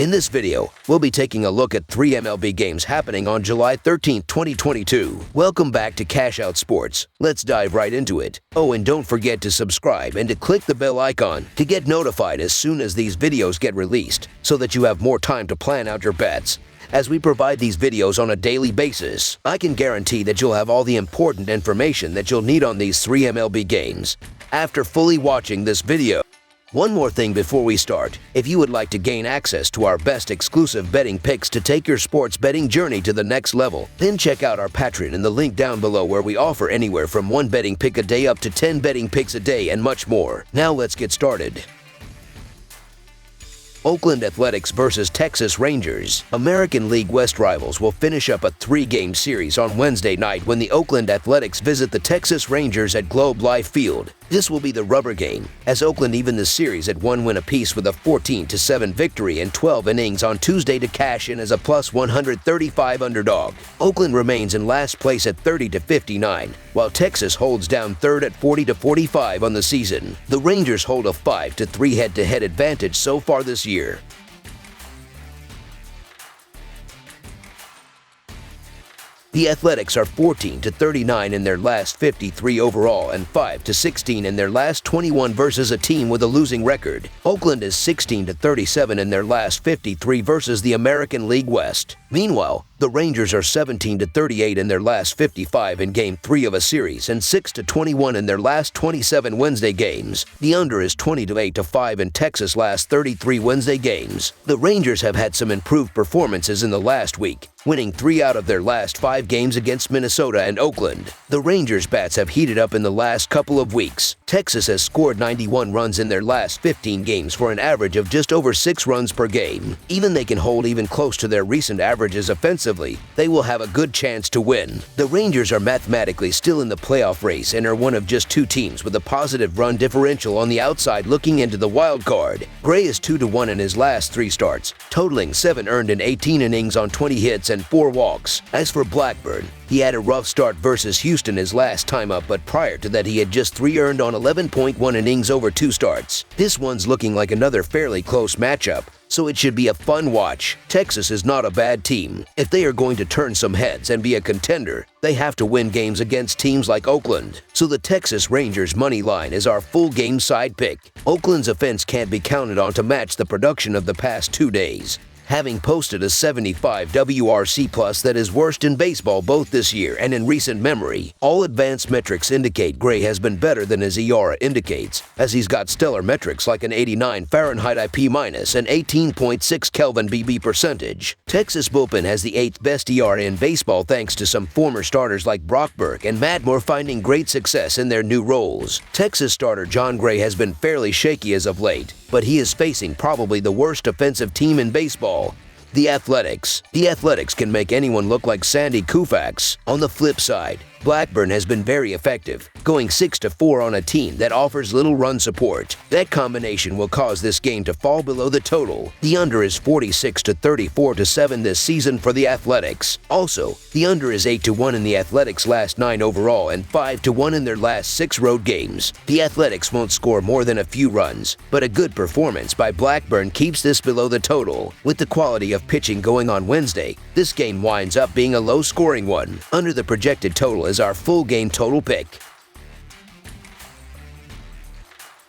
In this video, we'll be taking a look at 3 MLB games happening on July 13, 2022. Welcome back to Cash Out Sports. Let's dive right into it. Oh, and don't forget to subscribe and to click the bell icon to get notified as soon as these videos get released, so that you have more time to plan out your bets. As we provide these videos on a daily basis, I can guarantee that you'll have all the important information that you'll need on these 3 MLB games after fully watching this video. One more thing before we start. If you would like to gain access to our best exclusive betting picks to take your sports betting journey to the next level, then check out our Patreon in the link down below, where we offer anywhere from 1 betting pick a day up to 10 betting picks a day and much more. Now let's get started. Oakland Athletics versus Texas Rangers. American League West rivals will finish up a 3-game series on Wednesday night when the Oakland Athletics visit the Texas Rangers at Globe Life Field. This will be the rubber game, as Oakland evened the series at 1 win apiece with a 14-7 victory in 12 innings on Tuesday to cash in as a plus 135 underdog. Oakland remains in last place at 30-59, while Texas holds down third at 40-45 on the season. The Rangers hold a 5-3 head-to-head advantage so far this year. The Athletics are 14-39 in their last 53 overall and 5-16 in their last 21 versus a team with a losing record. Oakland is 16-37 in their last 53 versus the American League West. Meanwhile, the Rangers are 17-38 in their last 55 in Game 3 of a series and 6-21 in their last 27 Wednesday games. The under is 20-8-5 in Texas' last 33 Wednesday games. The Rangers have had some improved performances in the last week, winning 3 out of their last 5 games against Minnesota and Oakland. The Rangers' bats have heated up in the last couple of weeks. Texas has scored 91 runs in their last 15 games for an average of just over 6 runs per game. Even they can hold even close to their recent averages offensively, they will have a good chance to win. The Rangers are mathematically still in the playoff race and are one of just 2 teams with a positive run differential on the outside looking into the wild card. Gray is 2-1 in his last 3 starts, totaling 7 earned in 18 innings on 20 hits and 4 walks. As for Blackburn, he had a rough start versus Houston his last time up, but prior to that he had just 3 earned on 11.1 innings over 2 starts. This one's looking like another fairly close matchup, so it should be a fun watch. Texas is not a bad team. If they are going to turn some heads and be a contender, they have to win games against teams like Oakland. So the Texas Rangers money line is our full game side pick. Oakland's offense can't be counted on to match the production of the past 2 days, having posted a 75 WRC+ that is worst in baseball both this year and in recent memory. All advanced metrics indicate Gray has been better than his ERA indicates, as he's got stellar metrics like an 89 Fahrenheit IP- and 18.6 Kelvin BB percentage. Texas bullpen has the 8th best ERA in baseball thanks to some former starters like Brock Burke and Matt Moore finding great success in their new roles. Texas starter John Gray has been fairly shaky as of late, but he is facing probably the worst offensive team in baseball, the Athletics. The Athletics can make anyone look like Sandy Koufax. On the flip side, Blackburn has been very effective, going 6-4 on a team that offers little run support. That combination will cause this game to fall below the total. The under is 46-34-7 this season for the Athletics. Also, the under is 8-1 in the Athletics' last 9 overall and 5-1 in their last 6 road games. The Athletics won't score more than a few runs, but a good performance by Blackburn keeps this below the total. With the quality of pitching going on Wednesday, this game winds up being a low-scoring one. Under the projected total is our full game total pick.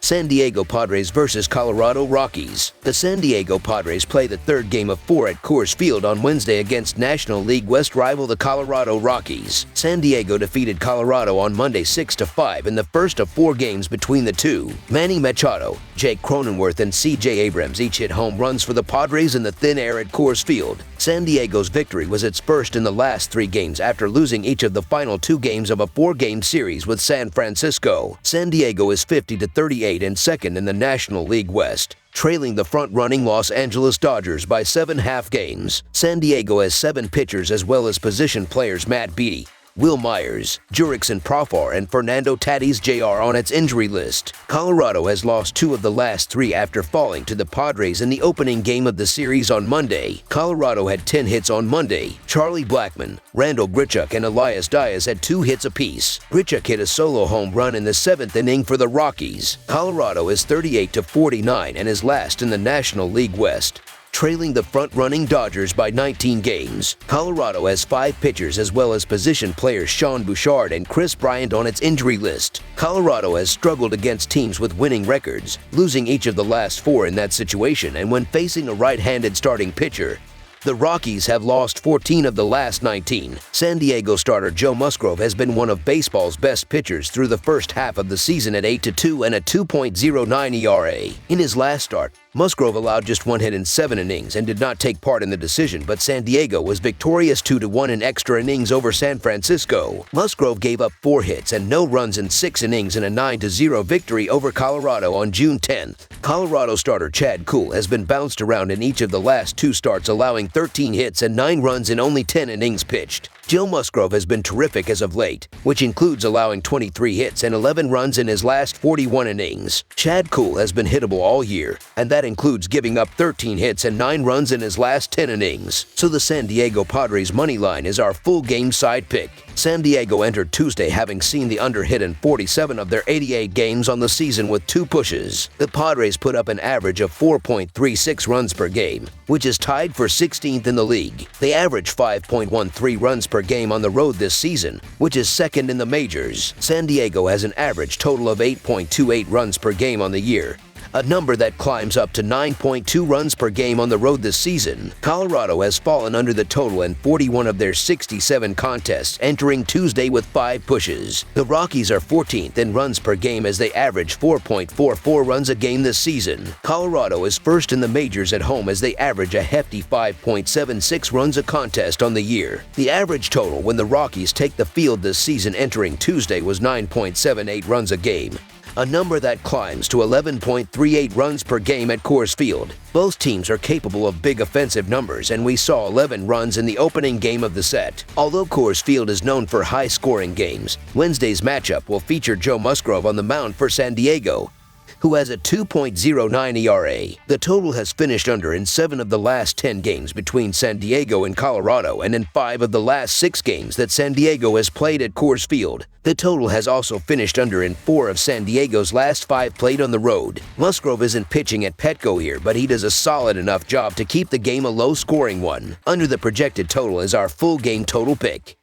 San Diego Padres versus Colorado Rockies. The San Diego Padres play the 3rd game of 4 at Coors Field on Wednesday against National League West rival the Colorado Rockies. San Diego defeated Colorado on Monday 6-5 in the first of 4 games between the two. Manny Machado, Jake Cronenworth, and C.J. Abrams each hit home runs for the Padres in the thin air at Coors Field. San Diego's victory was its first in the last 3 games after losing each of the final 2 games of a 4-game series with San Francisco. San Diego is 50-38 and second in the National League West, trailing the front-running Los Angeles Dodgers by 7 half games. San Diego has 7 pitchers as well as position players Matt Beattie, Will Myers, Jurickson Profar, and Fernando Tatis Jr. on its injury list. Colorado has lost 2 of the last 3 after falling to the Padres in the opening game of the series on Monday. Colorado had 10 hits on Monday. Charlie Blackmon, Randall Grichuk, and Elias Diaz had 2 hits apiece. Grichuk hit a solo home run in the 7th inning for the Rockies. Colorado is 38-49 and is last in the National League West. trailing the front-running Dodgers by 19 games. Colorado has 5 pitchers as well as position players Sean Bouchard and Chris Bryant on its injury list. Colorado has struggled against teams with winning records, losing each of the last 4 in that situation, and when facing a right-handed starting pitcher, the Rockies have lost 14 of the last 19. San Diego starter Joe Musgrove has been one of baseball's best pitchers through the first half of the season at 8-2 and a 2.09 ERA. In his last start, Musgrove allowed just 1 hit in 7 innings and did not take part in the decision, but San Diego was victorious 2-1 in extra innings over San Francisco. Musgrove gave up 4 hits and no runs in 6 innings in a 9-0 victory over Colorado on June 10th. Colorado starter Chad Kuhl has been bounced around in each of the last 2 starts, allowing 13 hits and 9 runs in only 10 innings pitched. Joe Musgrove has been terrific as of late, which includes allowing 23 hits and 11 runs in his last 41 innings. Chad Kuhl has been hittable all year, and that includes giving up 13 hits and 9 runs in his last 10 innings. So the San Diego Padres money line is our full game side pick. San Diego entered Tuesday having seen the under hit in 47 of their 88 games on the season with 2 pushes. The Padres put up an average of 4.36 runs per game, which is tied for 16th in the league. They average 5.13 runs per game on the road this season, which is second in the majors. San Diego has an average total of 8.28 runs per game on the year, a number that climbs up to 9.2 runs per game on the road this season. Colorado has fallen under the total in 41 of their 67 contests, entering Tuesday with 5 pushes. The Rockies are 14th in runs per game as they average 4.44 runs a game this season. Colorado is first in the majors at home as they average a hefty 5.76 runs a contest on the year. The average total when the Rockies take the field this season entering Tuesday was 9.78 runs a game, a number that climbs to 11.38 runs per game at Coors Field. Both teams are capable of big offensive numbers, and we saw 11 runs in the opening game of the set. Although Coors Field is known for high-scoring games, Wednesday's matchup will feature Joe Musgrove on the mound for San Diego, who has a 2.09 ERA. The total has finished under in 7 of the last 10 games between San Diego and Colorado, and in 5 of the last 6 games that San Diego has played at Coors Field. The total has also finished under in 4 of San Diego's last 5 played on the road. Musgrove isn't pitching at Petco here, but he does a solid enough job to keep the game a low-scoring one. Under the projected total is our full game total pick.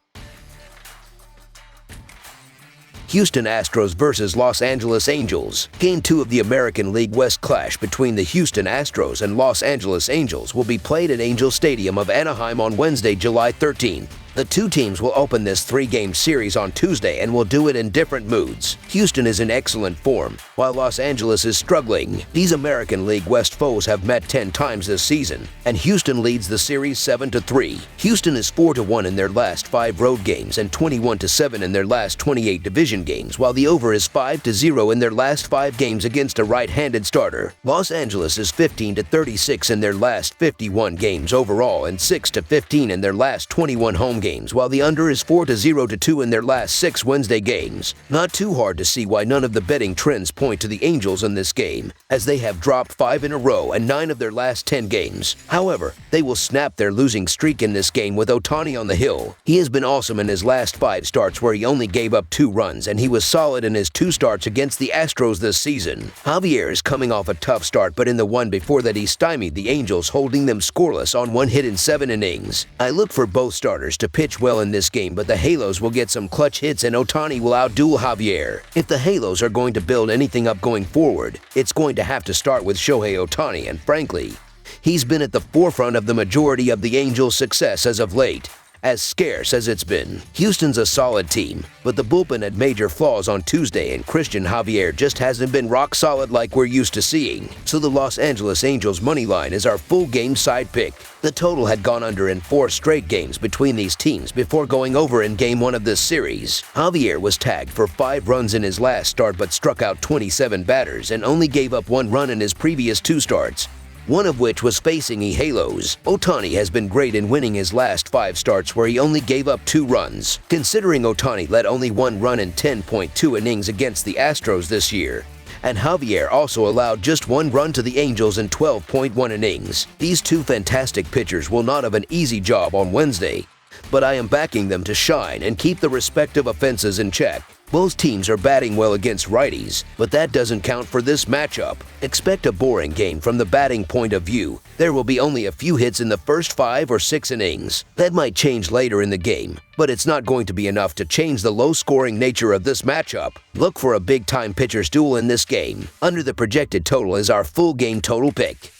Houston Astros versus Los Angeles Angels. Game 2 of the American League West clash between the Houston Astros and Los Angeles Angels will be played at Angel Stadium of Anaheim on Wednesday, July 13th. The 2 teams will open this 3-game series on Tuesday and will do it in different moods. Houston is in excellent form, while Los Angeles is struggling. These American League West foes have met 10 times this season, and Houston leads the series 7-3. Houston is 4-1 in their last 5 road games and 21-7 in their last 28 division games, while the over is 5-0 in their last 5 games against a right-handed starter. Los Angeles is 15-36 in their last 51 games overall and 6-15 in their last 21 home games, while the under is 4-0-2 in their last 6 Wednesday games. Not too hard to see why none of the betting trends point to the Angels in this game, as they have dropped 5 in a row and 9 of their last 10 games. However, they will snap their losing streak in this game with Ohtani on the hill. He has been awesome in his last 5 starts where he only gave up 2 runs, and he was solid in his 2 starts against the Astros this season. Javier is coming off a tough start, but in the one before that he stymied the Angels, holding them scoreless on 1 hit in 7 innings. I look for both starters to pitch well in this game, but the Halos will get some clutch hits and Ohtani will outduel Javier. If the Halos are going to build anything up going forward, it's going to have to start with Shohei Ohtani, and frankly, he's been at the forefront of the majority of the Angels' success as of late, as scarce as it's been. Houston's a solid team, but the bullpen had major flaws on Tuesday, and Christian Javier just hasn't been rock solid like we're used to seeing. So the Los Angeles Angels money line is our full game side pick. The total had gone under in 4 straight games between these teams before going over in Game 1 of this series. Javier was tagged for 5 runs in his last start but struck out 27 batters and only gave up 1 run in his previous 2 starts, one of which was facing the Halos. Ohtani has been great in winning his last 5 starts where he only gave up 2 runs, considering Ohtani led only 1 run in 10.2 innings against the Astros this year, and Javier also allowed just 1 run to the Angels in 12.1 innings. These 2 fantastic pitchers will not have an easy job on Wednesday, but I am backing them to shine and keep the respective offenses in check. Both teams are batting well against righties, but that doesn't count for this matchup. Expect a boring game from the batting point of view. There will be only a few hits in the first 5 or 6 innings. That might change later in the game, but it's not going to be enough to change the low-scoring nature of this matchup. Look for a big-time pitcher's duel in this game. Under the projected total is our full game total pick.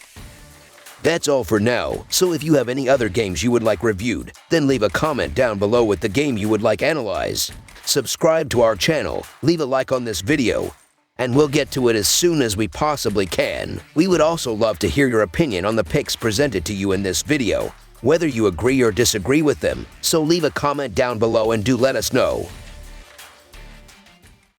That's all for now, so if you have any other games you would like reviewed, then leave a comment down below with the game you would like analyzed. Subscribe to our channel, leave a like on this video, and we'll get to it as soon as we possibly can. We would also love to hear your opinion on the picks presented to you in this video, whether you agree or disagree with them, so leave a comment down below and do let us know.